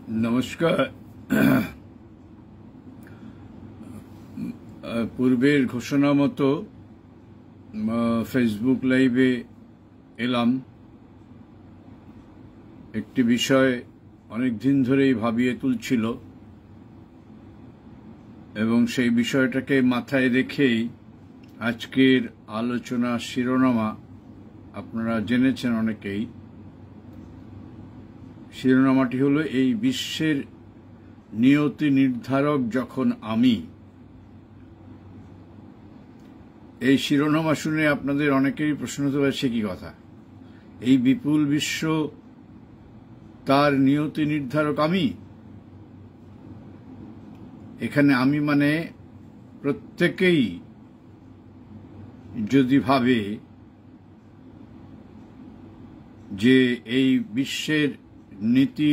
নমস্কার। পূর্বের ঘোষণা মতো ফেসবুক লাইভে এলাম। একটি বিষয় অনেক দিন ধরেই ভাবিয়ে তুলছিল এবং সেই বিষয়টাকে মাথায় রেখেই আজকের আলোচনা শিরোনামা আপনারা জেনেছেন অনেকেই। শিরোনামাটি হলো এই বিশ্বের নিয়তি নির্ধারক যখন আমি। এই শিরোনামা শুনে আপনাদের অনেকেরই প্রশ্ন হতে পারে, সে কি কথা? এই বিপুল বিশ্ব তার নিয়তি নির্ধারক আমি? এখানে আমি মানে প্রত্যেকেই যদি ভাবে যে এই বিশ্বের নিয়তি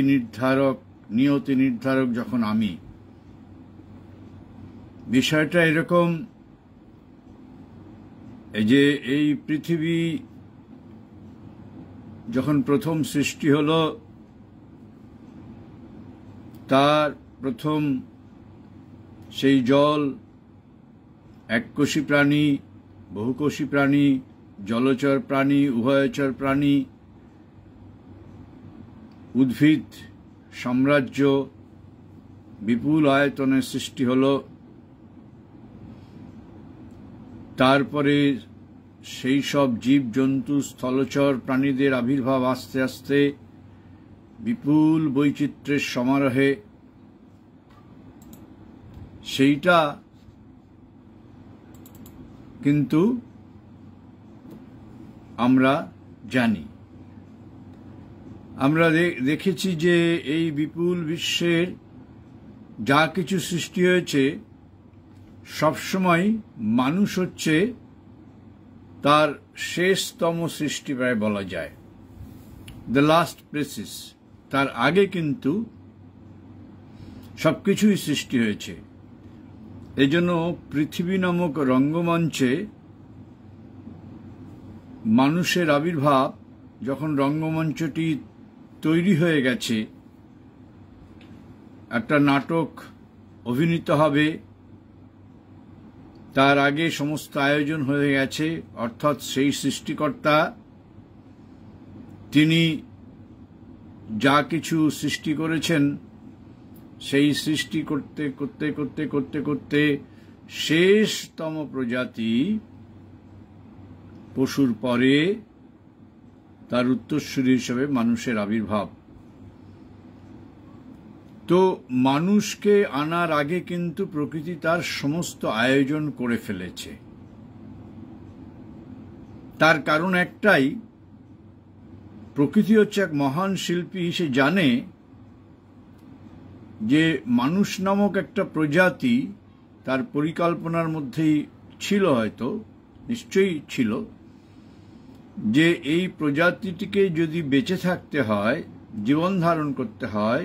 নির্ধারক যখন আমি, বিষয়টা এরকম যে এই পৃথিবী যখন প্রথম সৃষ্টি হল, তার প্রথম সেই জল, এককোষী প্রাণী, বহুকোষী প্রাণী, জলচর প্রাণী, উভয়চর প্রাণী, উদ্ভিদ সাম্রাজ্য বিপুল আয়তনের সৃষ্টি হল। তারপরে সেই সব জীবজন্তু, স্থলচর প্রাণীদের আবির্ভাব আস্তে আস্তে বিপুল বৈচিত্র্যের সমারোহে। সেইটা কিন্তু আমরা জানি, আমরা দেখেছি যে এই বিপুল বিশ্বের যা কিছু সৃষ্টি হয়েছে সবসময় মানুষ হচ্ছে তার শেষতম সৃষ্টি প্রায় বলা যায়, দ্য লাস্ট প্রেসিস। তার আগে কিন্তু সবকিছুই সৃষ্টি হয়েছে। এজন্য পৃথিবী নামক রঙ্গমঞ্চে মানুষের আবির্ভাব, যখন রঙ্গমঞ্চটি তৈরি হয়ে গেছে, একটা নাটক অভিনীত হবে, তার আগে সমস্ত আয়োজন হয়ে গেছে। অর্থাৎ সেই সৃষ্টিকর্তা তিনি যা কিছু সৃষ্টি করেছেন, সেই সৃষ্টি করতে করতে করতে করতে করতে শেষতম প্রজাতি পশুর পরে তার উত্তরসূরি হিসেবে মানুষের আবির্ভাব। তো মানুষকে আনার আগে কিন্তু প্রকৃতি তার সমস্ত আয়োজন করে ফেলেছে। তার কারণ একটাই, প্রকৃতি হচ্ছে এক মহান শিল্পী। সে জানে যে মানুষ নামক একটা প্রজাতি তার পরিকল্পনার মধ্যেই ছিল, হয়তো নিশ্চয়ই ছিল, যে এই প্রজাতিটিকে যদি বেঁচে থাকতে হয়, জীবন ধারণ করতে হয়,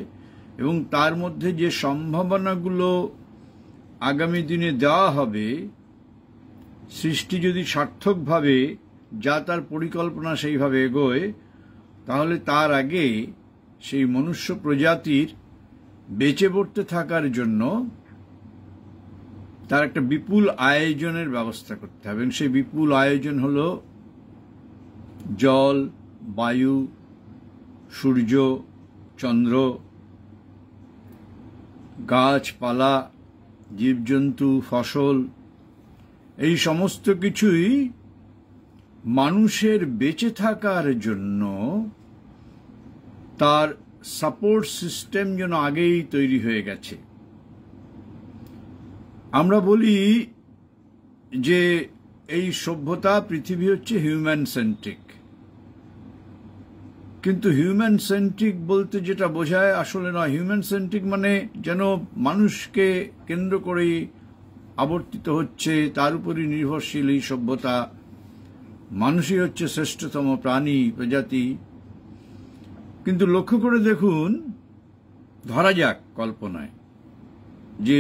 এবং তার মধ্যে যে সম্ভাবনাগুলো আগামী দিনে দেওয়া হবে, সৃষ্টি যদি সার্থকভাবে যা তার পরিকল্পনা সেইভাবে এগোয়, তাহলে তার আগে সেই মনুষ্য প্রজাতির বেঁচে পড়তে থাকার জন্য তার একটা বিপুল আয়োজনের ব্যবস্থা করতে হবে। এবং সেই বিপুল আয়োজন হল জল, বায়ু, সূর্য, চন্দ্র, গাছপালা, জীবজন্তু, ফসল। এই সমস্ত কিছুই মানুষের বেঁচে থাকার জন্য তার সাপোর্ট সিস্টেম যেন আগেই তৈরি হয়ে গেছে। আমরা বলি যে এই সভ্যতা, পৃথিবী হচ্ছে হিউম্যান সেন্ট্রিক। কিন্তু হিউম্যান সেন্ট্রিক বলতে যেটা বোঝায় আসলে নয়। হিউম্যান সেন্ট্রিক মানে যেন মানুষকে কেন্দ্র করেই আবর্তিত হচ্ছে, তার উপরই নির্ভরশীল এই সভ্যতা। মানুষই হচ্ছে শ্রেষ্ঠতম প্রাণী, প্রজাতি। কিন্তু লক্ষ্য করে দেখুন, ধরা যাক কল্পনায় যে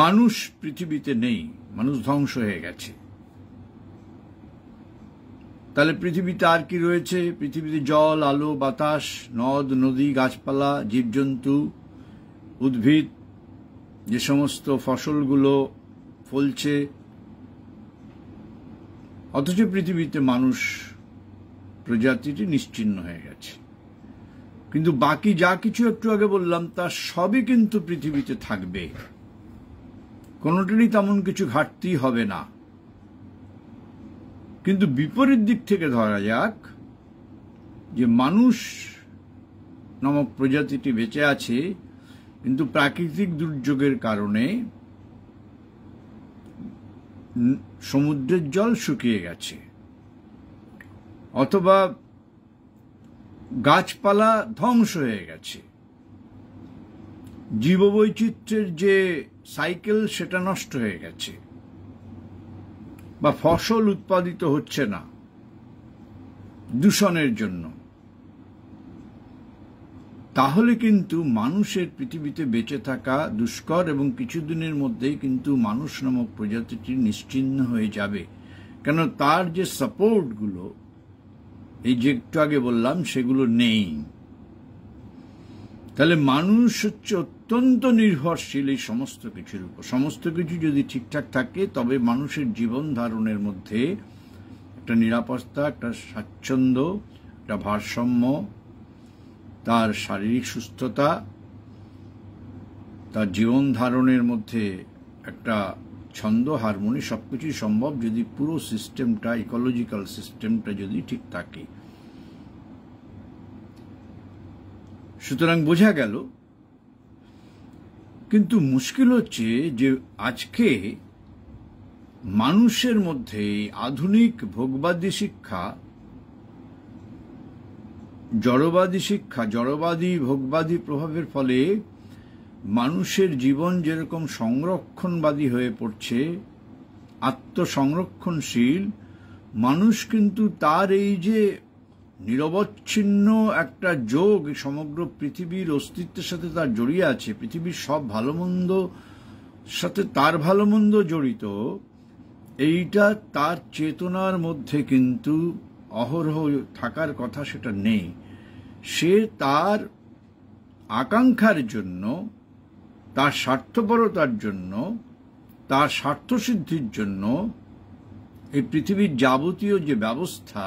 মানুষ পৃথিবীতে নেই, মানুষ ধ্বংস হয়ে গেছে। তাহলে পৃথিবীতে আর কি রয়েছে? পৃথিবীতে জল, আলো, বাতাস, নদ, নদী, গাছপালা, জীবজন্তু, উদ্ভিদ, যে সমস্ত ফসলগুলো ফলছে। অথচ পৃথিবীতে মানুষ প্রজাতিটি নিশ্চিহ্ন হয়ে গেছে। কিন্তু বাকি যা কিছু একটু আগে বললাম তা সবই কিন্তু পৃথিবীতে থাকবে, কোনোটারই তেমন কিছু ঘাটতি হবে না। কিন্তু বিপরীত দিক থেকে ধরা যাক যে মানুষ নামক প্রজাতিটি বেঁচে আছে, কিন্তু প্রাকৃতিক দুর্যোগের কারণে সমুদ্রের জল শুকিয়ে গেছে, অথবা গাছপালা ধ্বংস হয়ে গেছে, জীববৈচিত্র্যের যে সাইকেল সেটা নষ্ট হয়ে গেছে, বা ফসল উৎপাদিত হচ্ছে না দূষণের জন্য, তাহলে কিন্তু মানুষের পৃথিবীতে বেঁচে থাকা দুষ্কর এবং কিছুদিনের মধ্যেই কিন্তু মানুষ নামক প্রজাতিটি নিশ্চিহ্ন হয়ে যাবে। কেন, তার যে সাপোর্টগুলো এই যে একটু আগে বললাম সেগুলো নেই। তাহলে মানুষ হচ্ছে অত্যন্ত নির্ভরশীল এই সমস্ত কিছুর উপর। সমস্ত কিছু যদি ঠিকঠাক থাকে তবে মানুষের জীবন ধারণের মধ্যে একটা নিরাপত্তা, একটা স্বাচ্ছন্দ্য, একটা ভারসাম্য, তার শারীরিক সুস্থতা, তার জীবন ধারণের মধ্যে একটা ছন্দ, হারমোনি, সবকিছুই সম্ভব যদি পুরো সিস্টেমটা, ইকোলজিক্যাল সিস্টেমটা যদি ঠিক থাকে। সুতরাং বোঝা গেল। কিন্তু মুশকিল হচ্ছে যে আজকে মানুষের মধ্যে আধুনিক ভোগবাদী শিক্ষা, জড়বাদী ভোগবাদী প্রভাবের ফলে মানুষের জীবন যেরকম সংরক্ষণবাদী হয়ে পড়ছে, আত্মসংরক্ষণশীল, মানুষ কিন্তু তার এই যে নিরবচ্ছিন্ন একটা যোগ সমগ্র পৃথিবীর অস্তিত্বের সাথে তার জড়িয়ে আছে, পৃথিবীর সব ভালো মন্দ সাথে তার ভালো মন্দ জড়িত, এইটা তার চেতনার মধ্যে কিন্তু অহরহ থাকার কথা সেটা নেই। সে তার আকাঙ্ক্ষার জন্য, তার স্বার্থপরতার জন্য, তার স্বার্থসিদ্ধির জন্য এই পৃথিবীর যাবতীয় যে ব্যবস্থা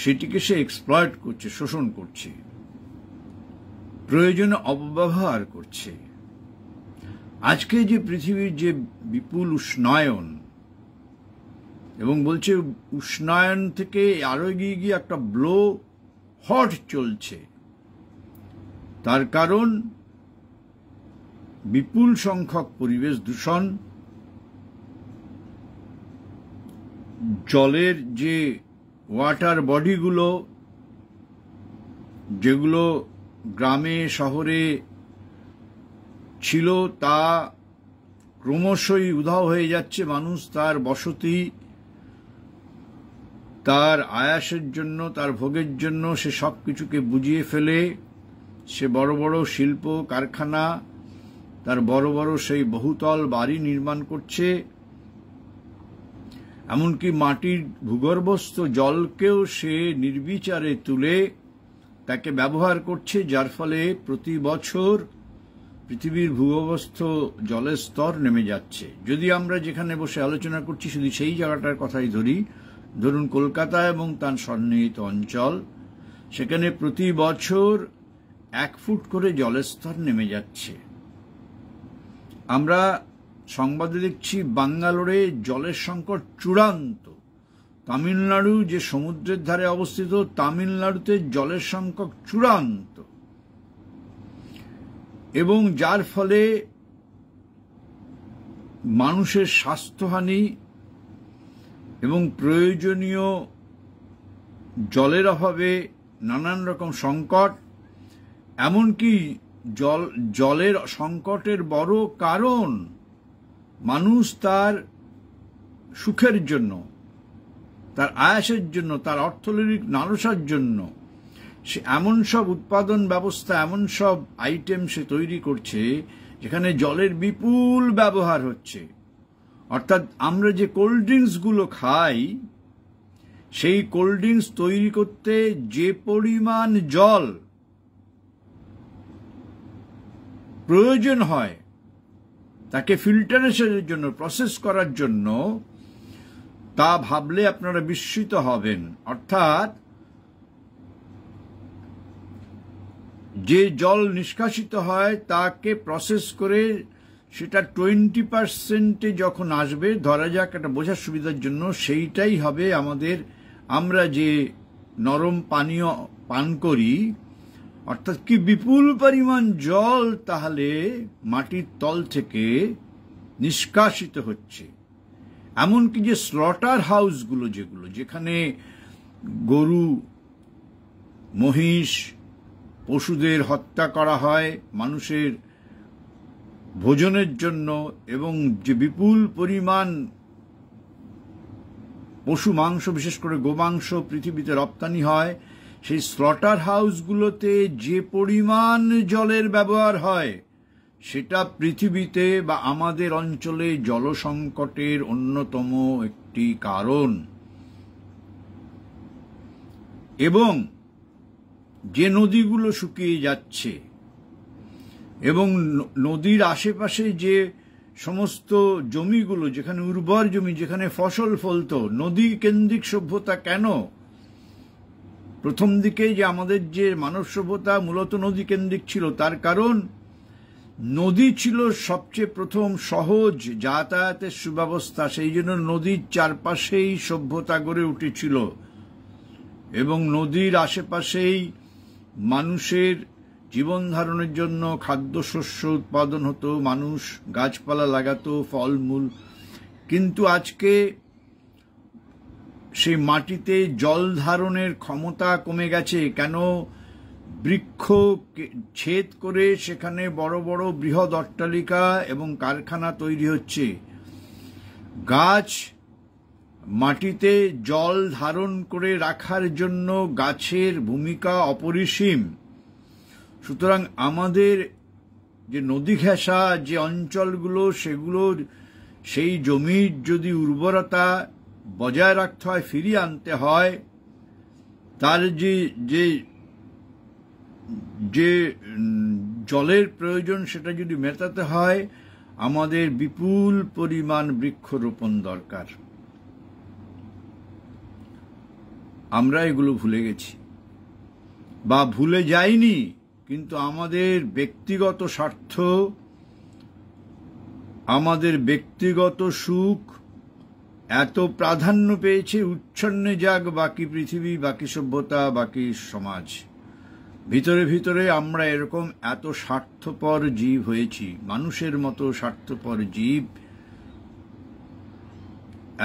সেটিকে সে এক্সপ্লয়েট করছে, শোষণ করছে, প্রয়োজনে অপব্যবহার করছে। আজকে যে পৃথিবীর যে বিপুল উষ্ণায়ন, এবং বলছে উষ্ণায়ন থেকে আরো এগিয়ে গিয়ে একটা ব্লো হট চলছে, তার কারণ বিপুল সংখ্যক পরিবেশ দূষণ, জলের যে ওয়াটার বডিগুলো, যেগুলো গ্রামে শহরে ছিল তা ক্রমশই উধাও হয়ে যাচ্ছে। মানুষ তার বসতি, তার আয়াসের জন্য, তার ভোগের জন্য সে সব কিছুকে বুঝিয়ে ফেলে সে বড় বড় শিল্প কারখানা, তার বড় বড় সেই বহুতল বাড়ি নির্মাণ করছে। এমনকি মাটির ভূগর্ভস্থ জলকেও সে নির্বিচারে তুলে তাকে ব্যবহার করছে, যার ফলে প্রতি বছর পৃথিবীর ভূগর্ভস্থ জলের স্তর নেমে যাচ্ছে। যদি আমরা যেখানে বসে আলোচনা করছি শুধু সেই জায়গাটার কথাই ধরি, ধরুন কলকাতা এবং তার সন্নিহিত অঞ্চল, সেখানে প্রতি বছর 1 ফুট করে জলের স্তর নেমে যাচ্ছে। আমরা সংবাদে দেখছি বাঙ্গালোরে জলের সংকট চূড়ান্ত। তামিলনাড়ু যে সমুদ্রের ধারে অবস্থিত, তামিলনাড়ুতে জলের সংকট চূড়ান্ত, এবং যার ফলে মানুষের স্বাস্থ্যহানি এবং প্রয়োজনীয় জলের অভাবে নানান রকম সংকট। এমনকি জলের সংকটের বড় কারণ মানুষ তার সুখের জন্য, তার আয়াসের জন্য, তার অর্থনৈতিক লালসার জন্য সে এমন সব উৎপাদন ব্যবস্থা, এমন সব আইটেম সে তৈরি করছে যেখানে জলের বিপুল ব্যবহার হচ্ছে। অর্থাৎ আমরা যে কোল্ড ড্রিঙ্কসগুলো খাই, সেই কোল্ড ড্রিঙ্কস তৈরি করতে যে পরিমাণ জল প্রয়োজন হয় তাকে ফিল্টারেশনের জন্য, প্রসেস করার জন্য, তা ভাবলে আপনারা বিস্মিত হবেন। অর্থাৎ যে জল নিষ্কাশিত হয় তাকে প্রসেস করে সেটা 20% যখন আসবে, ধরা যাক একটা বোঝার সুবিধার জন্য, সেইটাই হবে আমরা যে নরম পানীয় পান করি। অর্থাৎ কি বিপুল পরিমাণ জল তাহলে মাটির তল থেকে নিষ্কাশিত হচ্ছে। এমনকি যে স্লটার হাউসগুলো, যেখানে গরু, মহিষ, পশুদের হত্যা করা হয় মানুষের ভোজনের জন্য, এবং যে বিপুল পরিমাণ পশু মাংস, বিশেষ করে গোমাংস পৃথিবীতে রপ্তানি হয়, সেই স্লটার হাউসগুলোতে যে পরিমাণ জলের ব্যবহার হয় সেটা পৃথিবীতে বা আমাদের অঞ্চলে জলসংকটের অন্যতম একটি কারণ। এবং যে নদীগুলো শুকিয়ে যাচ্ছে এবং নদীর আশেপাশে যে সমস্ত জমিগুলো, যেখানে উর্বর জমি, যেখানে ফসল ফলত, নদী কেন্দ্রিক সভ্যতা কেন? প্রথম দিকে যে আমাদের যে মানব সভ্যতা মূলত নদী কেন্দ্রিক ছিল, তার কারণ নদী ছিল সবচেয়ে প্রথম সহজ যাতায়াতের সুব্যবস্থা। সেই জন্য নদীর চারপাশেই সভ্যতা গড়ে উঠেছিল এবং নদীর আশেপাশেই মানুষের জীবন ধারণের জন্য খাদ্যশস্য উৎপাদন হতো, মানুষ গাছপালা লাগাতো, ফলমূল। কিন্তু আজকে সেই মাটিতে জল ধারণের ক্ষমতা কমে গেছে। কেন? বৃক্ষ ছেদ করে সেখানে বড় বড় বৃহৎ অট্টালিকা এবং কারখানা তৈরি হচ্ছে। গাছ মাটিতে জল ধারণ করে রাখার জন্য গাছের ভূমিকা অপরিসীম। সুতরাং আমাদের যে নদী ঘেঁষা যে অঞ্চলগুলো, সেগুলোর সেই জমির যদি উর্বরতা বজায় রাখতে হয়, ফিরিয়ে আনতে হয়, তার যে জলের প্রয়োজন সেটা যদি মেটাতে হয়, আমাদের বিপুল পরিমাণ বৃক্ষরোপণ দরকার। আমরা এগুলো ভুলে গেছি বা ভুলে যাইনি, কিন্তু আমাদের ব্যক্তিগত স্বার্থ, আমাদের ব্যক্তিগত সুখ এত প্রাধান্য পেয়েছে, উচ্ছন্নে যাক বাকি পৃথিবী, বাকি সভ্যতা, বাকি সমাজ। ভিতরে ভিতরে আমরা এরকম এত স্বার্থপর জীব হয়েছি, মানুষের মতো স্বার্থপর জীব।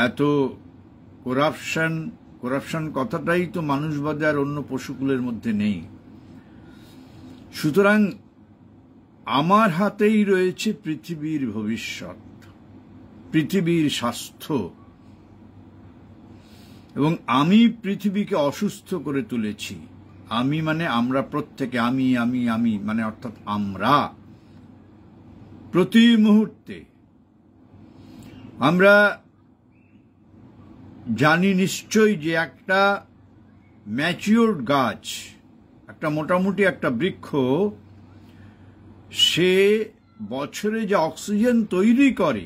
এত করাপশন কথাটাই তো মানুষবাদে আর অন্য পশুকুলের মধ্যে নেই। সুতরাং আমার হাতেই রয়েছে পৃথিবীর ভবিষ্যৎ, পৃথিবীর স্বাস্থ্য, এবং আমি পৃথিবীকে অসুস্থ করে তুলেছি। আমি মানে আমরা প্রত্যেকে, আমি আমি আমি মানে অর্থাৎ আমরা প্রতি মুহূর্তে। আমরা জানি নিশ্চয়ই যে একটা ম্যাচিওরড গাছ, একটা মোটামুটি একটা বৃক্ষ, সে বছরে যে অক্সিজেন তৈরি করে,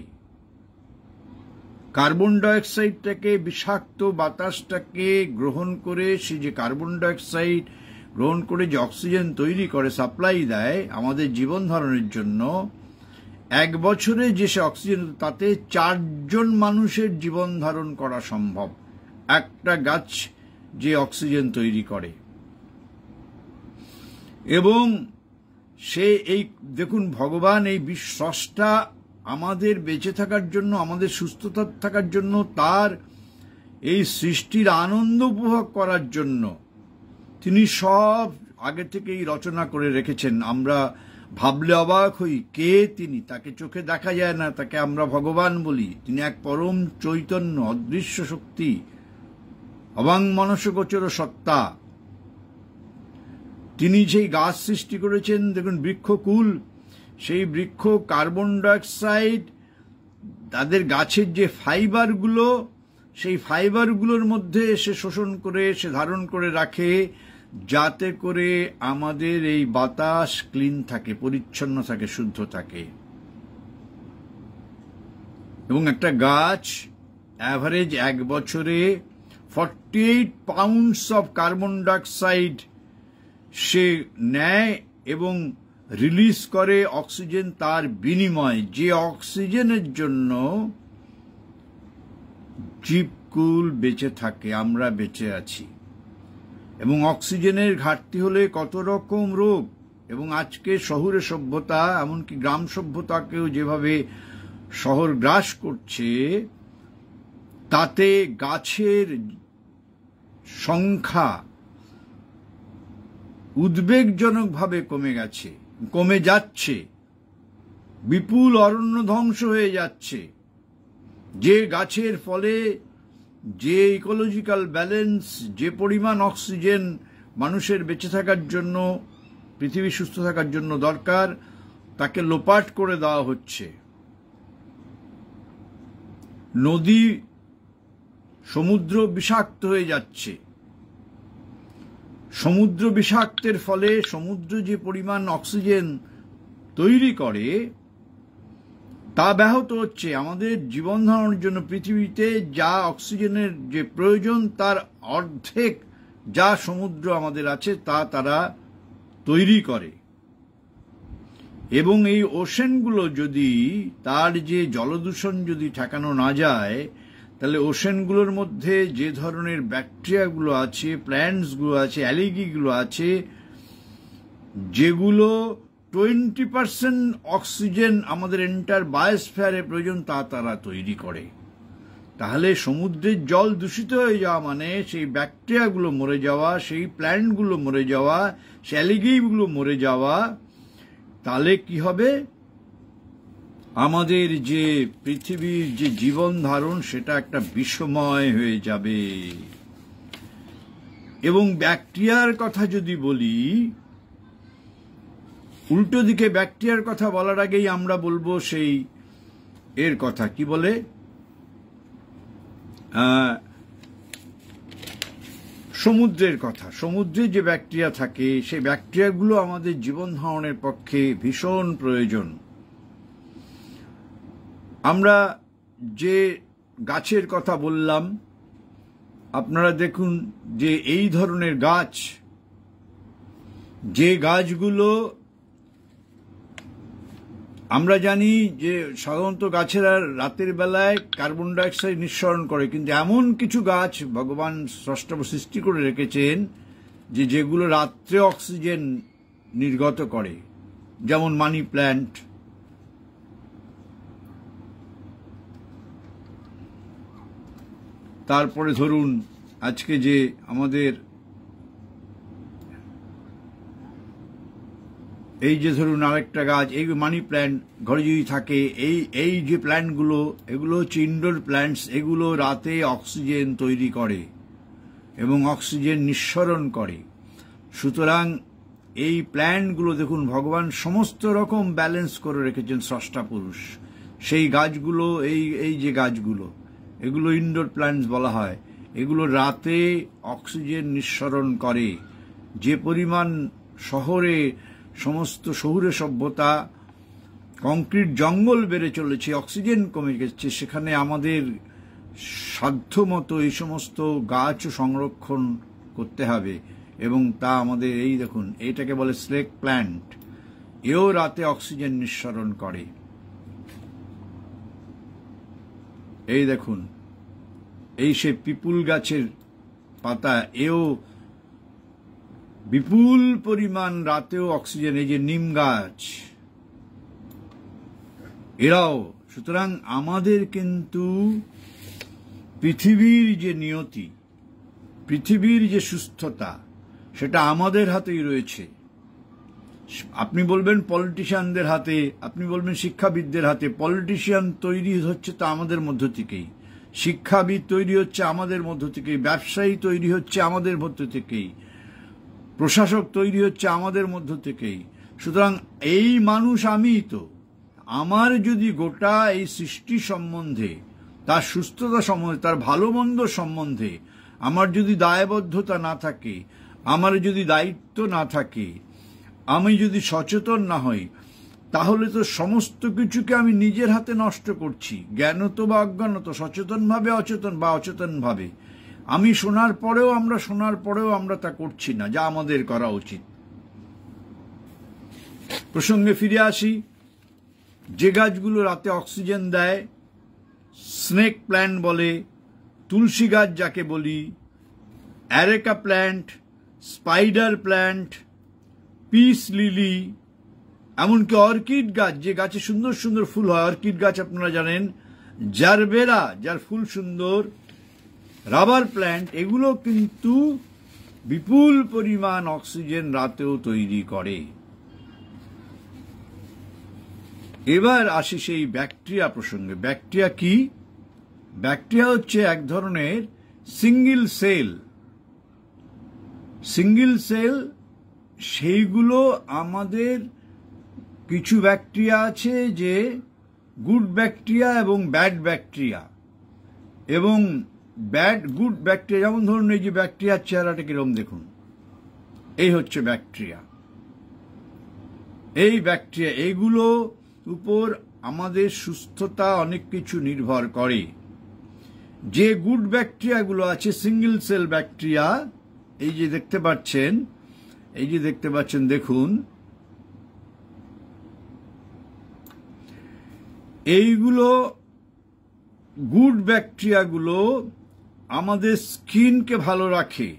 কার্বন ডাইঅক্সাইডটাকে, বিষাক্ত বাতাসটাকে গ্রহণ করে, সে যে কার্বন ডাইঅক্সাইড গ্রহণ করে যে অক্সিজেন তৈরি করে, সাপ্লাই দেয় আমাদের জীবন ধারণের জন্য, এক বছরে যে সে অক্সিজেন, তাতে 4 জন মানুষের জীবন ধারণ করা সম্ভব, একটা গাছ যে অক্সিজেন তৈরি করে। এবং সে এই দেখুন, ভগবান এই স্রষ্টা আমাদের বেঁচে থাকার জন্য, আমাদের সুস্থতা থাকার জন্য, তার এই সৃষ্টির আনন্দ উপভোগ করার জন্য তিনি সব আগে থেকেই রচনা করে রেখেছেন। আমরা ভাবলে অবাক হই, কে তিনি? তাকে চোখে দেখা যায় না, তাকে আমরা ভগবান বলি। তিনি এক পরম চৈতন্য, অদৃশ্য শক্তি, অবাং মনসগোচর সত্তা। তিনি সেই গাছ সৃষ্টি করেছেন, দেখুন বৃক্ষকুল, সেই বৃক্ষ কার্বন ডাইঅক্সাইড, তাদের গাছের যে ফাইবারগুলো, সেই ফাইবারগুলোর মধ্যে সে শোষণ করে, সে ধারণ করে রাখে, যাতে করে আমাদের এই বাতাস ক্লিন থাকে, পরিচ্ছন্ন থাকে, শুদ্ধ থাকে। এবং একটা গাছ অ্যাভারেজ 1 বছরে 48 পাউন্ডস অফ কার্বন ডাইঅক্সাইড সে নেয় এবং রিলিজ করে অক্সিজেন তার বিনিময়ে, যে অক্সিজেনের জন্য জীবকুল বেঁচে থাকে, আমরা বেঁচে আছি। এবং অক্সিজেনের ঘাটতি হলে কত রকম রোগ, এবং আজকে শহুরে সভ্যতা, এমনকি গ্রাম সভ্যতাকেও যেভাবে শহর গ্রাস করছে, তাতে গাছের সংখ্যা উদ্বেগজনকভাবে কমে যাচ্ছে। বিপুল অরণ্য ধ্বংস হয়ে যাচ্ছে, যে গাছের ফলে যে ইকোলজিক্যাল ব্যালেন্স, যে পরিমাণ অক্সিজেন মানুষের বেঁচে থাকার জন্য, পৃথিবী সুস্থ থাকার জন্য দরকার, তাকে লোপাট করে দেওয়া হচ্ছে। নদী, সমুদ্র বিষাক্ত হয়ে যাচ্ছে। সমুদ্র বিষাক্তের ফলে সমুদ্র যে পরিমাণ অক্সিজেন তৈরি করে তা ব্যাহত হচ্ছে। আমাদের জীবন ধারণের জন্য পৃথিবীতে যা অক্সিজেনের যে প্রয়োজন, তার অর্ধেক যা সমুদ্র আমাদের আছে তা তারা তৈরি করে। এবং এই ওশেনগুলো যদি, তার যে জলদূষণ যদি ঠেকানো না যায়, তাহলে ওশেনগুলোর মধ্যে যে ধরনের ব্যাকটেরিয়াগুলো আছে, প্ল্যান্টসগুলো আছে, অ্যালিগিগুলো আছে, যেগুলো 20% অক্সিজেন আমাদের এন্টার বায়োস্ফিয়ারে প্রয়োজন, তা তারা তৈরি করে। তাহলে সমুদ্রের জল দূষিত হয়ে যাওয়া মানে সেই ব্যাকটেরিয়াগুলো মরে যাওয়া, সেই প্ল্যান্টগুলো মরে যাওয়া, সেই অ্যালিগিগুলো মরে যাওয়া। তাহলে কি হবে? আমাদের যে পৃথিবীর যে জীবন ধারণ, সেটা একটা বিষময় হয়ে যাবে। এবং ব্যাকটেরিয়ার কথা যদি বলি, উল্টো দিকে ব্যাকটেরিয়ার কথা বলার আগেই আমরা বলবো সেই এর কথা, কি বলে, সমুদ্রের কথা। সমুদ্রে যে ব্যাকটেরিয়া থাকে, সেই ব্যাকটেরিয়াগুলো আমাদের জীবন ধারণের পক্ষে ভীষণ প্রয়োজন। আমরা যে গাছের কথা বললাম, আপনারা দেখুন যে এই ধরনের গাছ, যে গাছগুলো আমরা জানি যে সাধারণত গাছেরা রাতের বেলায় কার্বন ডাইঅক্সাইড নিঃসরণ করে, কিন্তু এমন কিছু গাছ ভগবান স্রষ্টা সৃষ্টি করে রেখেছেন যে যেগুলো রাত্রে অক্সিজেন নির্গত করে, যেমন মানি প্ল্যান্ট। তারপরে ধরুন আজকে যে আমাদের এই যে ধরুন আরেকটা গাছ, এই মানি প্ল্যান্ট ঘরে যদি থাকে, এই যে প্ল্যান্টগুলো, এগুলো হচ্ছে ইনডোর প্ল্যান্টস। এগুলো রাতে অক্সিজেন তৈরি করে এবং অক্সিজেন নিঃসরণ করে। সুতরাং এই প্ল্যান্টগুলো দেখুন, ভগবান সমস্ত রকম ব্যালেন্স করে রেখেছেন স্রষ্টা পুরুষ। সেই গাছগুলো, এই যে গাছগুলো, এগুলো ইনডোর প্ল্যান্টস বলা হয়। এগুলো রাতে অক্সিজেন নিঃসরণ করে। যে পরিমাণ শহরে, সমস্ত শহুরে সভ্যতা, কংক্রিট জঙ্গল বেড়ে চলেছে, অক্সিজেন কমে গেছে, সেখানে আমাদের সাধ্যমতো এই সমস্ত গাছ সংরক্ষণ করতে হবে। এবং তা আমাদের, এই দেখুন, এইটাকে বলে স্নেক প্ল্যান্ট, এও রাতে অক্সিজেন নিঃসরণ করে। এই দেখুন, এই সে পিপুল গাছের পাতা, এও বিপুল পরিমাণ রাতেও অক্সিজেন। এই যে নিম গাছ, এরাও। সুতরাং আমাদের কিন্তু পৃথিবীর যে নিয়তি, পৃথিবীর যে সুস্থতা, সেটা আমাদের হাতেই রয়েছে। আপনি বলবেন পলিটিশিয়ানদের হাতে, আপনি বলবেন শিক্ষাবিদদের হাতে। পলিটিশিয়ান তৈরি হচ্ছে তা আমাদের মধ্য থেকেই, শিক্ষাবিদ তৈরি হচ্ছে আমাদের মধ্য থেকেই, ব্যবসায়ী তৈরি হচ্ছে আমাদের মধ্য থেকেই, প্রশাসক তৈরি হচ্ছে আমাদের মধ্য থেকেই। সুতরাং এই মানুষ আমিই তো। আমার যদি গোটা এই সৃষ্টি সম্বন্ধে তার সুস্থতা সম্বন্ধে, তার ভালো মন্দ সম্বন্ধে আমার যদি দায়বদ্ধতা না থাকে, আমার যদি দায়িত্ব না থাকে, আমি যদি সচেতন না হই, তাহলে তো সমস্ত কিছুকে আমি নিজের হাতে নষ্ট করছি, জ্ঞানত বা অজ্ঞানত, সচেতনভাবে অচেতন বা অচেতনভাবে। আমরা শোনার পরেও আমরা তা করছি না, যা আমাদের করা উচিত। প্রসঙ্গে ফিরে আসি। যে গাছগুলো রাতে অক্সিজেন দেয়, স্নেক প্ল্যান্ট বলে, তুলসী গাছ যাকে বলি, areca plant, spider plant, peace lily, এমনকি অর্কিড গাছ, যে গাছে সুন্দর সুন্দর ফুল হয়, অর্কিড গাছ আপনারা জানেন, জারবেরা যার ফুল সুন্দর, রাবার প্ল্যান্ট, এগুলো কিন্তু বিপুল পরিমাণ অক্সিজেন রাতেও তৈরি করে। এবার আসি সেই ব্যাকটেরিয়া প্রসঙ্গে। ব্যাকটেরিয়া কি? ব্যাকটেরিয়া হচ্ছে এক ধরনের সিঙ্গেল সেল। সেইগুলো আমাদের কিছু ব্যাকটেরিয়া আছে যে গুড ব্যাকটেরিয়া এবং ব্যাড ব্যাকটেরিয়া, এবং গুড ব্যাকটেরিয়া, যেমন ধরুন এই যে ব্যাকটেরিয়ার চেহারাটা কিরকম দেখুন, এই হচ্ছে ব্যাকটেরিয়া। এই ব্যাকটেরিয়া, এইগুলো উপর আমাদের সুস্থতা অনেক কিছু নির্ভর করে। যে গুড ব্যাকটেরিয়াগুলো আছে, সিঙ্গেল সেল ব্যাকটেরিয়া, এই যে দেখতে পাচ্ছেন, দেখুন, এইগুলো গুড ব্যাকটেরিয়াগুলো আমাদের স্কিনকে ভালো রাখে,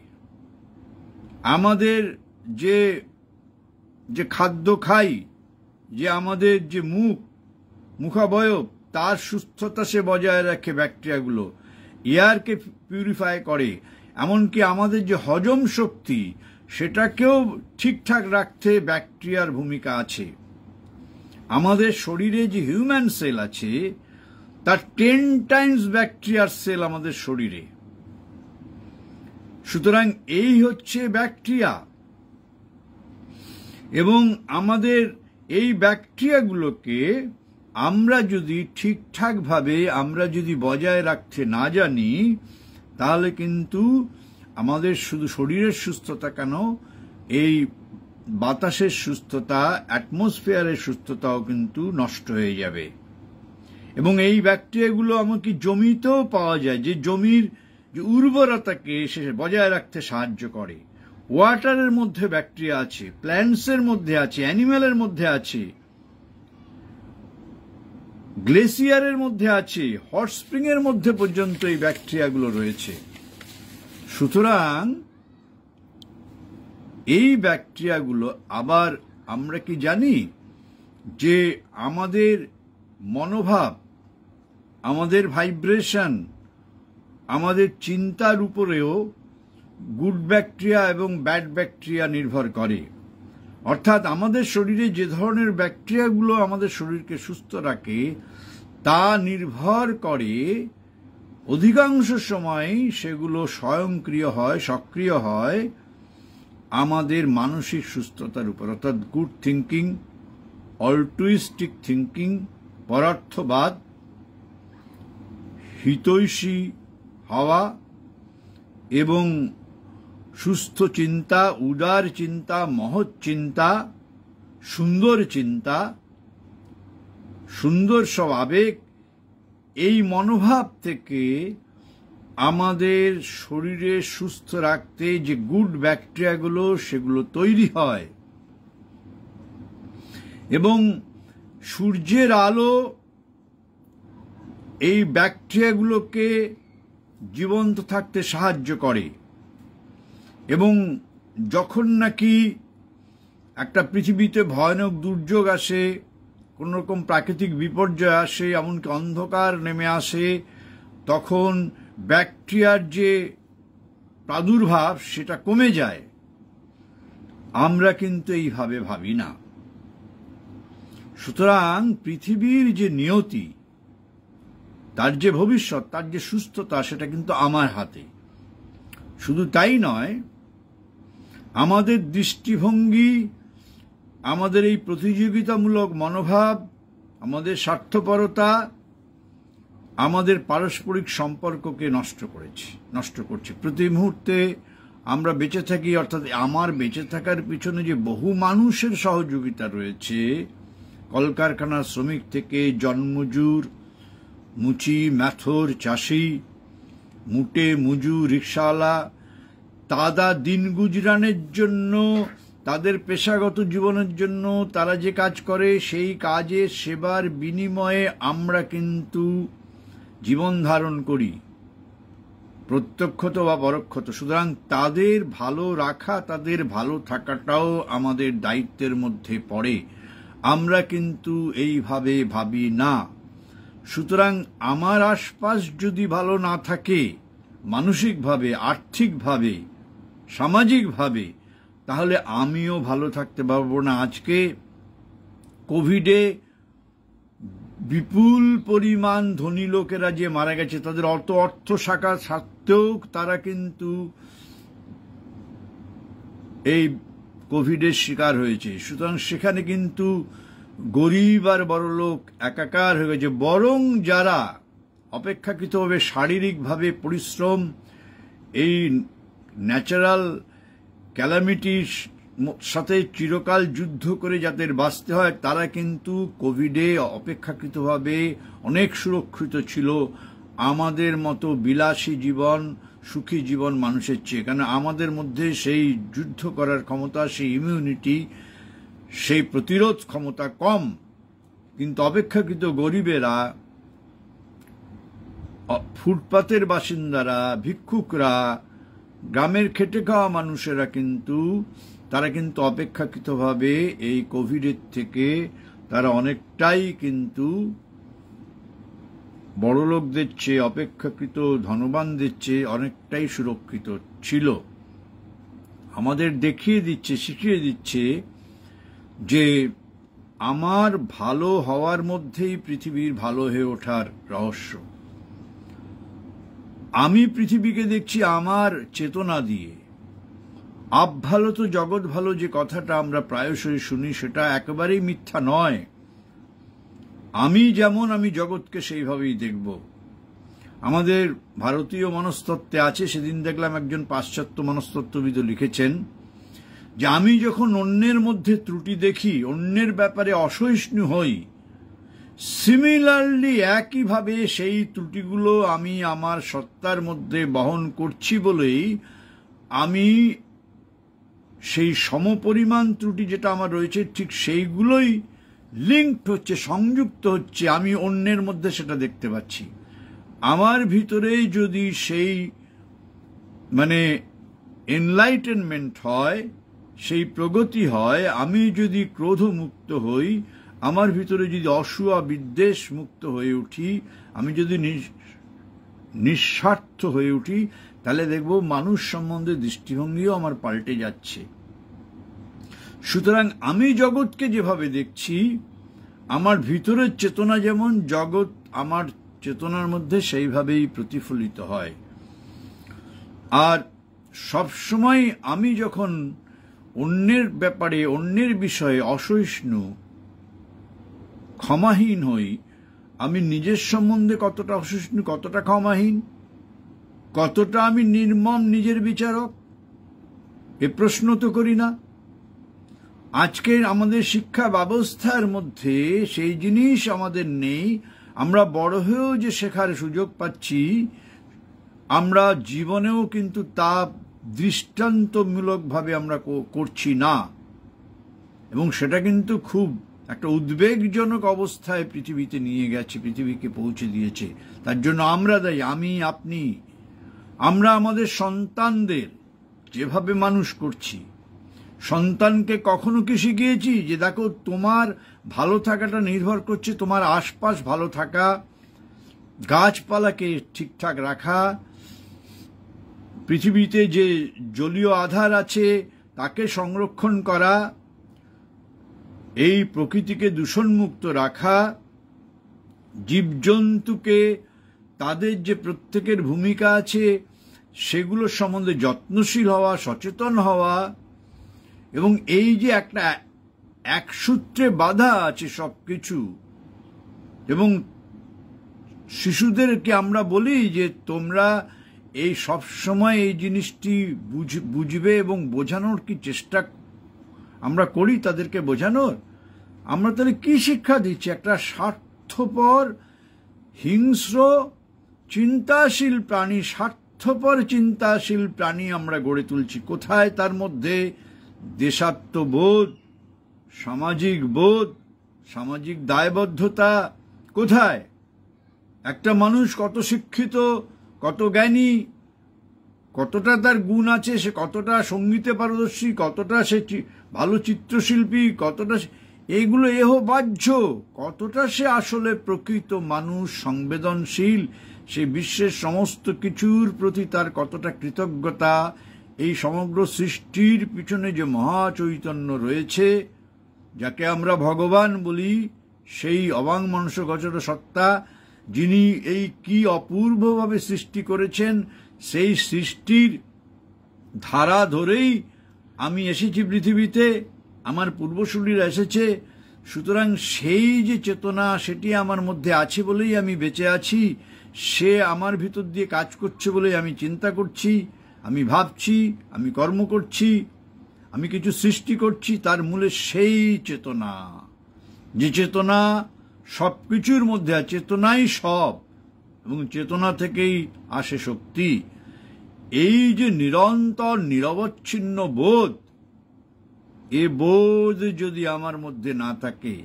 আমাদের যে খাদ্য খাই, যে আমাদের যে মুখাবয়ব, তার সুস্থতা সে বজায় রাখে ব্যাকটেরিয়াগুলো, এয়ারকে পিউরিফাই করে, এমনকি আমাদের যে হজম শক্তি সেটাকেও ঠিকঠাক রাখতে ব্যাকটেরিয়ার ভূমিকা আছে। আমাদের শরীরে যে হিউম্যান সেল আছে তার 10 টাইমস ব্যাকটেরিয়ার সেল আমাদের শরীরে। সুতরাং এই হচ্ছে ব্যাকটেরিয়া, এবং আমাদের এই ব্যাকটেরিয়াগুলোকে আমরা যদি ঠিকঠাকভাবে বজায় রাখতে না জানি, তাহলে কিন্তু আমাদের শুধু শরীরের সুস্থতা কেন, এই বাতাসের সুস্থতা, অ্যাটমসফিয়ারের সুস্থতাও কিন্তু নষ্ট হয়ে যাবে। এবং এই ব্যাকটেরিয়াগুলো এমনকি জমিতেও পাওয়া যায়, যে জমির যে উর্বরতাকে সে বজায় রাখতে সাহায্য করে। ওয়াটারের মধ্যে ব্যাকটেরিয়া আছে, প্ল্যান্টসের মধ্যে আছে, অ্যানিম্যালের মধ্যে আছে, গ্লেসিয়ারের মধ্যে আছে, হট স্প্রিং এর মধ্যে পর্যন্ত এই ব্যাকটেরিয়াগুলো রয়েছে। সুতরাং এই ব্যাকটেরিয়াগুলো, আবার আমরা কি জানি যে আমাদের মনোভাব, আমাদের ভাইব্রেশন, আমাদের চিন্তার উপরেও গুড ব্যাকটেরিয়া এবং ব্যাড ব্যাকটেরিয়া নির্ভর করে। অর্থাৎ আমাদের শরীরে যে ধরনের ব্যাকটেরিয়াগুলো আমাদের শরীরকে সুস্থ রাখে, তা নির্ভর করে অধিকাংশ সময় সেগুলো স্বয়ংক্রিয় হয়, সক্রিয় হয় আমাদের মানসিক সুস্থতার উপর। অর্থাৎ গুড থিঙ্কিং, অল্ট্রুইস্টিক থিঙ্কিং, পরার্থবাদ, হিতৈষী হওয়া এবং সুস্থ চিন্তা, উদার চিন্তা, মহৎ চিন্তা, সুন্দর সব আবেগ, এই মনোভাব থেকে আমাদের শরীরে সুস্থ রাখতে যে গুড ব্যাকটেরিয়াগুলো সেগুলো তৈরি হয়। এবং সূর্যের আলো এই ব্যাকটেরিয়াগুলোকে জীবন্ত থাকতে সাহায্য করে। এবং যখন নাকি একটা পৃথিবীতে ভয়ানক দুর্যোগ আসে, কোন রকম প্রাকৃতিক বিপর্যয় আসে, এমনকি অন্ধকার নেমে আসে, তখন ব্যাকটেরিয়ার যে প্রাদুর্ভাব সেটা কমে যায়। আমরা কিন্তু এইভাবে ভাবি না। সুতরাং পৃথিবীর যে নিয়তি, তার যে ভবিষ্যৎ, তার যে সুস্থতা, সেটা কিন্তু আমার হাতে। শুধু তাই নয়, আমাদের দৃষ্টিভঙ্গি, আমাদের এই প্রতিযোগিতামূলক মনোভাব, আমাদের স্বার্থপরতা, আমাদের পারস্পরিক সম্পর্ককে নষ্ট করছে। প্রতি মুহূর্তে আমরা বেঁচে থাকি, অর্থাৎ আমার বেঁচে থাকার পিছনে যে বহু মানুষের সহযোগিতা রয়েছে, কলকারখানার শ্রমিক থেকে জন্মজুর, মুচি, ম্যাথর, চাষি, মুটে, মুজু, রিকশাওয়ালা, তারা দিন গুজরানের জন্য, তাদের পেশাগত জীবনের জন্য তারা যে কাজ করে, সেই কাজের সেবার বিনিময়ে আমরা কিন্তু জীবন ধারণ করি, প্রত্যক্ষত বা পরোক্ষত। সুতরাং তাদের ভালো রাখা, তাদের ভালো থাকাটাও আমাদের দায়িত্বের মধ্যে পড়ে। আমরা কিন্তু এইভাবে ভাবি না। সুতরাং আমার আশপাশ যদি ভালো না থাকে, মানসিকভাবে, আর্থিকভাবে, সামাজিকভাবে, তাহলে আমিও ভালো থাকতে পারবো না। আজকে কোভিডে বিপুল পরিমাণ ধনী লোকেরা যে মারা গেছে, তাদের অত অর্থ শাখা সত্ত্বেও তারা কিন্তু এই কোভিডের শিকার হয়েছে। সুতরাং সেখানে কিন্তু গরিব আর বড়লোক একাকার হয়ে গেছে। বরং যারা অপেক্ষাকৃতভাবে শারীরিকভাবে পরিশ্রম, এই ন্যাচারাল ক্যালামিটির সাথে চিরকাল যুদ্ধ করে যাদের বাঁচতে হয়, তারা কিন্তু কোভিডে অপেক্ষাকৃতভাবে অনেক সুরক্ষিত ছিল আমাদের মতো বিলাসী জীবন, সুখী জীবন মানুষের চেয়ে। কারণ আমাদের মধ্যে সেই যুদ্ধ করার ক্ষমতা, সেই ইমিউনিটি, সেই প্রতিরোধ ক্ষমতা কম। কিন্তু অপেক্ষাকৃত গরিবেরা, ফুটপাতের বাসিন্দারা, ভিক্ষুকরা, গ্রামের খেটে খাওয়া মানুষেরা তারা কিন্তু অপেক্ষাকৃতভাবে এই কোভিডের থেকে তারা অনেকটাই কিন্তু বড়লোকদের চেয়ে, অপেক্ষাকৃত ধনবানদের চেয়ে অনেকটাই সুরক্ষিত ছিল। আমাদের দেখিয়ে দিচ্ছে, শিখিয়ে দিচ্ছে যে আমার ভালো হওয়ার মধ্যেই পৃথিবীর ভালো হয়ে ওঠার রহস্য। আমি পৃথিবীকে দেখছি আমার চেতনা দিয়ে। আপ ভালো তো জগৎ ভালো, যে কথাটা আমরা প্রায়শই শুনি, সেটা একেবারেই মিথ্যা নয়। আমি যেমন, আমি জগৎকে সেইভাবেই দেখব। আমাদের ভারতীয় মনস্তত্ত্বে আছে, সেদিন দেখলাম একজন পাশ্চাত্য মনস্তত্ত্ববিদ লিখেছেন যে আমি যখন অন্যের মধ্যে ত্রুটি দেখি, অন্যের ব্যাপারে অসহিষ্ণু হই, সিমিলারলি একইভাবে সেই ত্রুটিগুলো আমি আমার সত্তার মধ্যে বহন করছি বলেই আমি সেই সমপরিমাণ ত্রুটি যেটা আমার রয়েছে, ঠিক সেইগুলোই লিঙ্কড হচ্ছে, সংযুক্ত হচ্ছে, আমি অন্যের মধ্যে সেটা দেখতে পাচ্ছি। আমার ভিতরে যদি সেই এনলাইটেনমেন্ট হয়, সেই প্রগতি হয়, আমি যদি ক্রোধমুক্ত হই, আমার ভিতরে যদি অসূয়া বিদ্বেষ মুক্ত হয়ে উঠি, আমি যদি নিঃস্বার্থ হয়ে উঠি, তাহলে দেখব মানুষ সম্বন্ধে দৃষ্টিভঙ্গিও আমার পাল্টে যাচ্ছে। সুতরাং আমি জগৎকে যেভাবে দেখছি, আমার ভিতরের চেতনা যেমন, জগৎ আমার চেতনার মধ্যে সেইভাবেই প্রতিফলিত হয়। আর সবসময় আমি যখন অন্যের ব্যাপারে, অন্যের বিষয়ে অসহিষ্ণু, ক্ষমাহীন হই, আমি নিজের সম্বন্ধে কতটা অসহিষ্ণু, কতটা ক্ষমাহীন, কতটা আমি নির্মম নিজের বিচারক, এ প্রশ্ন তো করি না। আজকের আমাদের শিক্ষা ব্যবস্থার মধ্যে সেই জিনিস আমাদের নেই। আমরা বড় হয়েও যে শেখার সুযোগ পাচ্ছি, আমরা জীবনেও কিন্তু তা দৃষ্টান্তমূলকভাবে আমরা করছি না, এবং সেটা কিন্তু খুব একটা উদ্বেগজনক অবস্থায় পৃথিবীতে নিয়ে গেছে, পৃথিবীকে পৌঁছে দিয়েছে। তার জন্য আমরা দায়ী, আমি, আপনি। আমরা আমাদের সন্তানদের যেভাবে মানুষ করছি, সন্তানকে কখনো কি শিখিয়েছি যে দেখো তোমার ভালো থাকাটা নির্ভর করছে তোমার আশপাশ ভালো থাকা, গাছপালাকে ঠিকঠাক রাখা, পৃথিবীতে যে জলীয় আধার আছে তাকে সংরক্ষণ করা, এই প্রকৃতিকে দূষণমুক্ত রাখা, জীবজন্তুকে তাদের যে প্রত্যেকের ভূমিকা আছে সেগুলোর সম্বন্ধে যত্নশীল হওয়া, সচেতন হওয়া, এবং এই যে একটা এক সূত্রে বাঁধা আছে সবকিছু, এবং শিশুদেরকে আমরা বলি যে তোমরা এই সব সময় এই জিনিসটি বুঝবে এবং বোঝানোর কি চেষ্টা আমরা করি তাদেরকে বোঝানোর? আমরা তাহলে কি শিক্ষা দিচ্ছি? একটা স্বার্থপর, হিংস্র, চিন্তাশীল প্রাণী, স্বার্থপর চিন্তাশীল প্রাণী আমরা গড়ে তুলছি। কোথায় তার মধ্যে দেশাত্মবোধ, সামাজিক বোধ, সামাজিক দায়বদ্ধতা কোথায়? একটা মানুষ কত শিক্ষিত, কত জ্ঞানী, কতটা তার গুণ আছে, সে কতটা সঙ্গীতে পারদর্শী, কতটা সে ভালো চিত্রশিল্পী, কতটা এইগুলো বাহ্য, কতটা সে আসলে প্রকৃত মানুষ, সংবেদনশীল, সে বিশ্বের সমস্ত কিছুর প্রতি তার কতটা কৃতজ্ঞতা, এই সমগ্র সৃষ্টির পিছনে যে মহা চৈতন্য রয়েছে, যাকে আমরা ভগবান বলি, সেই অবাঙমনসগোচর সত্তা, যিনি এই কি অপূর্বভাবে সৃষ্টি করেছেন, সেই সৃষ্টির ধারা ধরেই আমি এসেছি পৃথিবীতে, আমার পূর্বসূরীরা এসেছে। সুতরাং সেই যে চেতনা, সেটি আমার মধ্যে আছে বলেই আমি বেঁচে আছি, সে আমার ভিতর দিয়ে কাজ করছে বলেই আমি চিন্তা করছি, আমি ভাবছি, আমি কর্ম করছি, আমি কিছু সৃষ্টি করছি। তার মূলে সেই চেতনা, যে চেতনা সব কিছুর মধ্যে আছে, চেতনাই সব, এবং চেতনা থেকেই আসে শক্তি। এই যে নিরন্তর নিরবচ্ছিন্ন বোধ, এ বোধ যদি আমার মধ্যে না থাকে,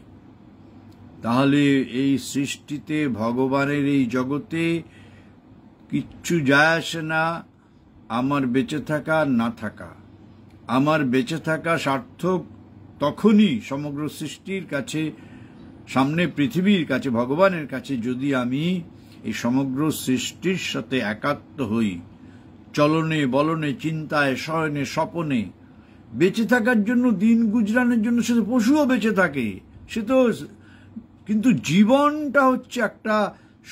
তাহলে এই সৃষ্টিতে, ভগবানের এই জগতে কিচ্ছু যায় আসে না আমার বেঁচে থাকা না থাকা। আমার বেঁচে থাকা সার্থক তখনই সমগ্র সৃষ্টির কাছে, সামনে পৃথিবীর কাছে, ভগবানের কাছে, যদি আমি এই সমগ্র সৃষ্টির সাথে একাত্ম হই, চলনে বলনে, চিন্তায়, শয়নে, স্বপনে। বেঁচে থাকার জন্য, দিন গুজরানোর জন্য সে তো পশুও বেঁচে থাকে, সে তো, কিন্তু জীবনটা হচ্ছে একটা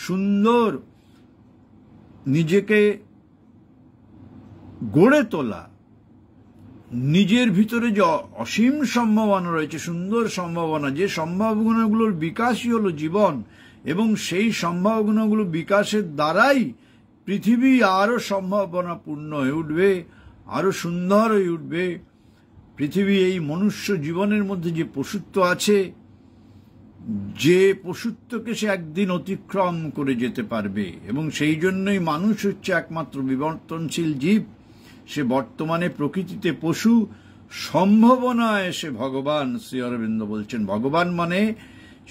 সুন্দর নিজেকে গড়ে তোলা, নিজের ভিতরে যে অসীম সম্ভাবনা রয়েছে, সুন্দর সম্ভাবনা, যে সম্ভাবনাগুলোর বিকাশই হলো জীবন, এবং সেই সম্ভাবনাগুলো বিকাশের দ্বারাই পৃথিবী আরো সম্ভাবনাপূর্ণ হয়ে উঠবে, আরো সুন্দর হয়ে উঠবে। পৃথিবী, এই মনুষ্য জীবনের মধ্যে যে পশুত্ব আছে, যে পশুত্বকে সে একদিন অতিক্রম করে যেতে পারবে, এবং সেই জন্যই মানুষ হচ্ছে একমাত্র বিবর্তনশীল জীব। সে বর্তমানে প্রকৃতিতে পশু, সম্ভাবনায় সে ভগবান। শ্রী অরবিন্দ বলছেন ভগবান মানে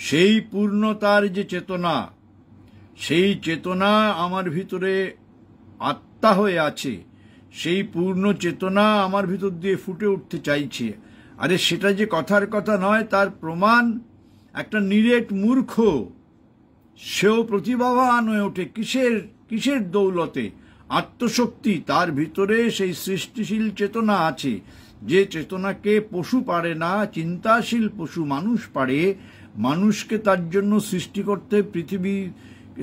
সেই পূর্ণতার যে চেতনা, সেই চেতনা আমার ভিতরে আত্মা হয়ে আছে, সেই পূর্ণ চেতনা আমার ভিতর দিয়ে ফুটে উঠতে চাইছে। আরে সেটা যে কথার কথা নয়, তার প্রমাণ একটা নিরেট মূর্খ, সেও প্রতিভাবান হয়ে ওঠে। কিসের দৌলতে? আত্মশক্তি, তার ভিতরে সেই সৃষ্টিশীল চেতনা আছে, যে চেতনাকে পশু পারে না, চিন্তাশীল পশু মানুষ পারে। মানুষকে তার জন্য সৃষ্টি করতে, পৃথিবী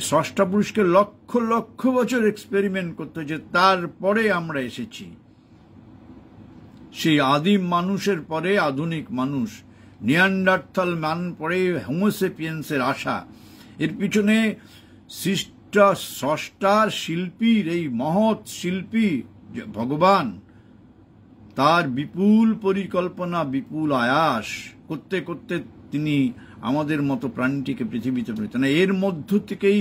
স্রষ্টা পুরুষকে লক্ষ লক্ষ বছর এক্সপেরিমেন্ট করতে হয়েছে, তারপরে আমরা এসেছি। সেই আদিম মানুষের পরে আধুনিক মানুষ, নিয়ান্ডারথাল মান পরে হোমোসেপিয়েন্সের আশা। এর পিছনে স্রষ্টার শিল্পীর, এই মহৎ শিল্পী ভগবান, তার বিপুল পরিকল্পনা, বিপুল আয়াস করতে করতে তিনি আমাদের মতো প্রাণীটিকে পৃথিবীতে পেতেন। এর মধ্য থেকেই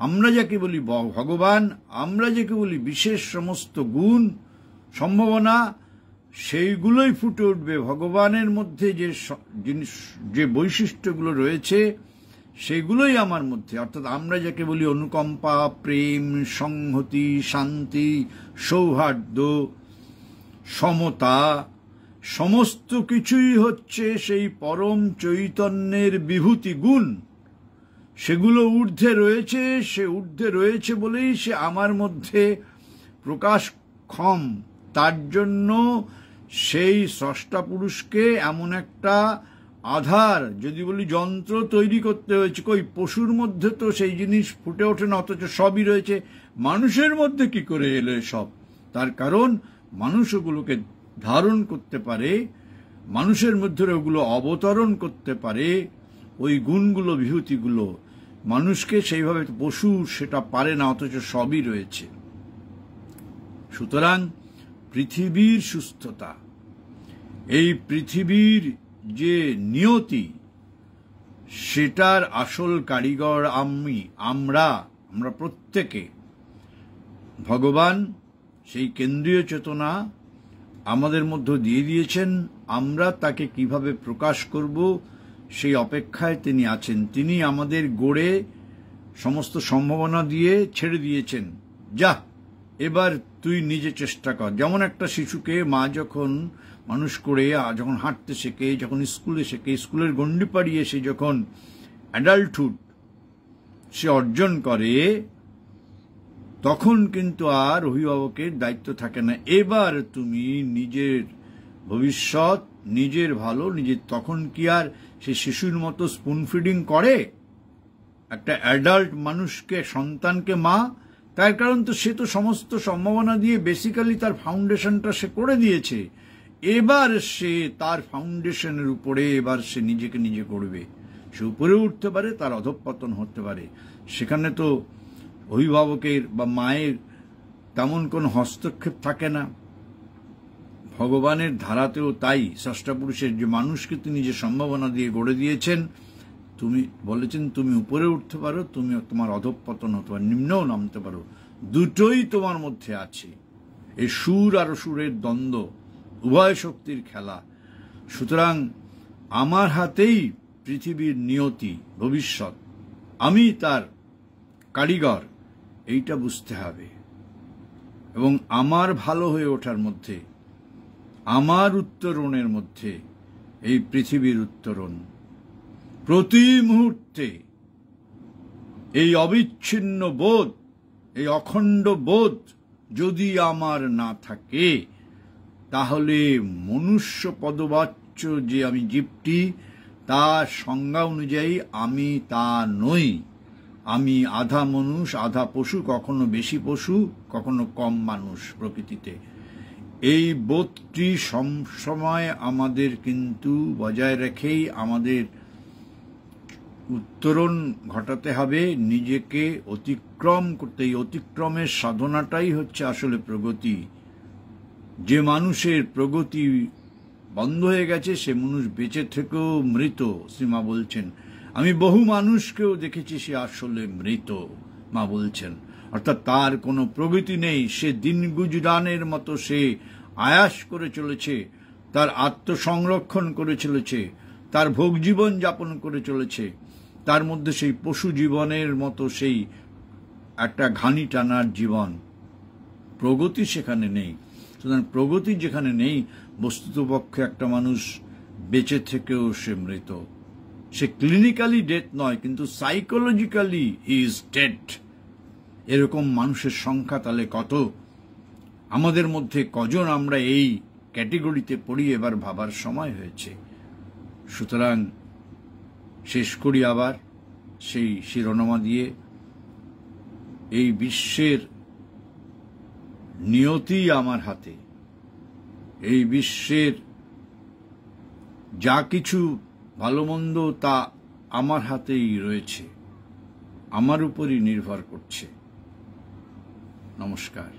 আমরা যাকে বলি ভগবান, আমরা যাকে বলি বিশেষ সমস্ত গুণ, সম্ভাবনা, সেইগুলোই ফুটে উঠবে। ভগবানের মধ্যে যে বৈশিষ্ট্যগুলো রয়েছে, সেগুলোই আমার মধ্যে, অর্থাৎ আমরা যাকে বলি অনুকম্পা, প্রেম, সংহতি, শান্তি, সৌহার্দ্য, সমতা, সমস্ত কিছুই হচ্ছে সেই পরম চৈতন্যের বিভূতি গুণ। সেগুলো ঊর্ধ্বে রয়েছে, সে ঊর্ধ্বে রয়েছে বলেই সে আমার মধ্যে প্রকাশক্ষম। তার জন্য সেই স্রষ্টা পুরুষকে এমন একটা আধার, যদি বলি যন্ত্র তৈরি করতে হয়েছে। কই, পশুর মধ্যে তো সেই জিনিস ফুটে ওঠে না, অথচ সবই রয়েছে। মানুষের মধ্যে কি করে এলো সব? তার কারণ মানুষ ওগুলোকে ধারণ করতে পারে, মানুষের মধ্যে ওগুলো অবতরণ করতে পারে, ওই গুণগুলো, বিভূতিগুলো। মানুষকে সেইভাবে, পশু সেটা পারে না, অথচ সবই রয়েছে। সুতরাং পৃথিবীর সুস্থতা, এই পৃথিবীর যে নিয়তি, সেটার আসল কারিগর আমরা প্রত্যেকে। ভগবান সেই কেন্দ্রীয় চেতনা আমাদের মধ্যে দিয়ে দিয়েছেন, আমরা তাকে কিভাবে প্রকাশ করব সেই অপেক্ষায় তিনি আছেন। তিনি আমাদের গড়ে সমস্ত সম্ভাবনা দিয়ে ছেড়ে দিয়েছেন, যা এবার তুই নিজে চেষ্টা কর। যেমন একটা শিশুকে মা যখন মানুষ করে, যখন হাঁটতে শেখে, যখন স্কুলে শেখে, স্কুলের গণ্ডি পাড়িয়ে সে যখন অ্যাডাল্টহুড সে অর্জন করে, তখন কিন্তু আর অভিভাবকের দায়িত্ব থাকে না। এবার তুমি নিজের ভবিষ্যৎ, নিজের ভালো, তখন কি আর সে শিশুর মতো স্পুন ফিডিং করে একটা অ্যাডাল্ট মানুষকে, সন্তানকে মা? তার কারণ তো সে তো সমস্ত সম্ভাবনা দিয়ে বেসিক্যালি তার ফাউন্ডেশনটা সে করে দিয়েছে। এবার সে তার ফাউন্ডেশনের উপরে এবার সে নিজেকে নিজে করবে। সে উপরে উঠতে পারে, তার অধঃপতন হতে পারে। সেখানে তো অভিভাবকের বা মায়ের তেমন কোনো হস্তক্ষেপ থাকে না। ভগবানের ধারাতেও তাই। ষষ্ঠা পুরুষের যে মানুষকে তিনি যে সম্ভাবনা দিয়ে গড়ে দিয়েছেন, তুমি বলেছেন তুমি উপরে উঠতে পারো, তুমি তোমার অধঃপতন হতে পারো, নিম্নও নামতে পারো, দুটোই তোমার মধ্যে আছে। এই সুর আর অসুরের দ্বন্দ্ব, উভয় শক্তির খেলা। সুতরাং আমার হাতেই পৃথিবীর নিয়তি, ভবিষ্যৎ, আমি তার কারিগর, এইটা বুঝতে হবে। এবং আমার ভালো হয়ে ওঠার মধ্যে, আমার উত্তরণের মধ্যে এই পৃথিবীর উত্তরণ। প্রতি মুহূর্তে এই অবিচ্ছিন্ন বোধ, এই অখণ্ড বোধ যদি আমার না থাকে, তাহলে মনুষ্য পদবাচ্য যে আমি জীবটি, তার সংজ্ঞা অনুযায়ী আমি তা নই। আমি আধা মানুষ, আধা পশু, কখনো বেশি পশু, কখনো কম মানুষ প্রকৃতিতে। এই বোধটি সবসময় আমাদের কিন্তু বজায় রেখেই আমাদের উত্তরণ ঘটাতে হবে, নিজেকে অতিক্রম করতে। এই অতিক্রমের সাধনাটাই হচ্ছে আসলে প্রগতি। যে মানুষের প্রগতি বন্ধ হয়ে গেছে, সে মানুষ বেঁচে থেকেও মৃত, শ্রীমা বলছেন। আমি বহু মানুষকেও দেখেছি, সে আসলে মৃত, মা বলছেন। অর্থাৎ তার কোনো প্রগতি নেই, সে দিন গুজরানের মতো সে আয়াস করে চলেছে, তার আত্মসংরক্ষণ করে চলেছে, তার ভোগ জীবন যাপন করে চলেছে। তার মধ্যে সেই পশু জীবনের মতো সেই একটা ঘানি টানার জীবন, প্রগতি সেখানে নেই। সুতরাং প্রগতি যেখানে নেই, বস্তুতপক্ষে একটা মানুষ বেঁচে থেকেও সে মৃত। সে ক্লিনিক্যালি ডেথ নয়, কিন্তু সাইকোলজিক্যালি হি ইজ ডেড। এরকম মানুষের সংখ্যা তাহলে কত? আমাদের মধ্যে কজন আমরা এই ক্যাটেগরিতে পড়ি, এবার ভাবার সময় হয়েছে। সুতরাং শেষ করি আবার সেই শিরোনামা দিয়ে, এই বিশ্বের নিয়তি আমার হাতে। এই বিশ্বের যা কিছু ভালো মন্দ তা আমার হাতেই রয়েছে, আমার উপরই নির্ভর করছে। নমস্কার।